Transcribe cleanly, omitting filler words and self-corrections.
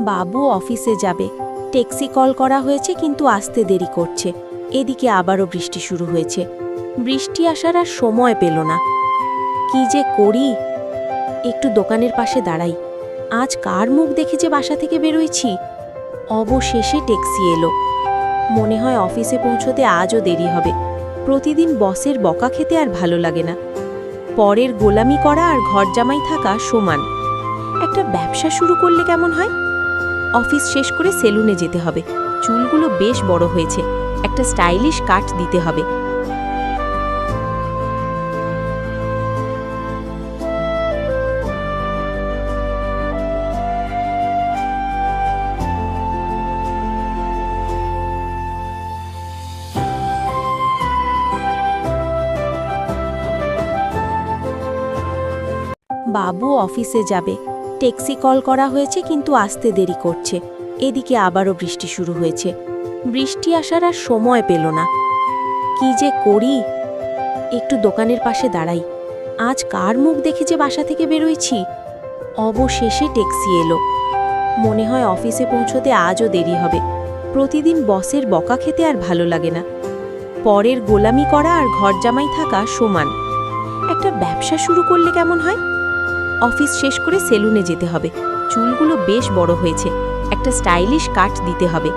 বাবু অফিসে যাবে, taxi call করা হয়েছে কিন্তু আসতে দেরি করছে। এদিকে আবারও বৃষ্টি শুরু হয়েছে। বৃষ্টি আসার আর সময় পেল না। কি যে করি, একটু দোকানের পাশে দাঁড়াই। আজ কার মুখ দেখে যে বাসা থেকে বেরোইছি। অবশেষে ট্যাক্সি এলো। মনে হয় অফিসে পৌঁছতে আজও দেরি হবে। প্রতিদিন বসের বকা খেতে আর ভালো লাগে না। পরের গোলামি করা আর ঘর জামাই থাকা সমান। একটা ব্যবসা শুরু করলে কেমন হয়? অফিস শেষ করে সেলুনে যেতে হবে। চুলগুলো বেশ বড় হয়েছে, একটা স্টাইলিশ কাট দিতে হবে। বাবু অফিসে যাবে, ট্যাক্সি কল করা হয়েছে কিন্তু আসতে দেরি করছে। এদিকে আবারও বৃষ্টি শুরু হয়েছে। বৃষ্টি আসার আর সময় পেল না। কি যে করি, একটু দোকানের পাশে দাঁড়াই। আজ কার মুখ দেখে যে বাসা থেকে বেরোইছি। অবশেষে ট্যাক্সি এলো। মনে হয় অফিসে পৌঁছতে আজও দেরি হবে। প্রতিদিন বসের বকা খেতে আর ভালো লাগে না। পরের গোলামি করা আর ঘর জামাই থাকা সমান। একটা ব্যবসা শুরু করলে কেমন হয়? অফিস শেষ করে সেলুনে যেতে হবে। চুলগুলো বেশ বড় হয়েছে, একটা স্টাইলিশ কাট দিতে হবে।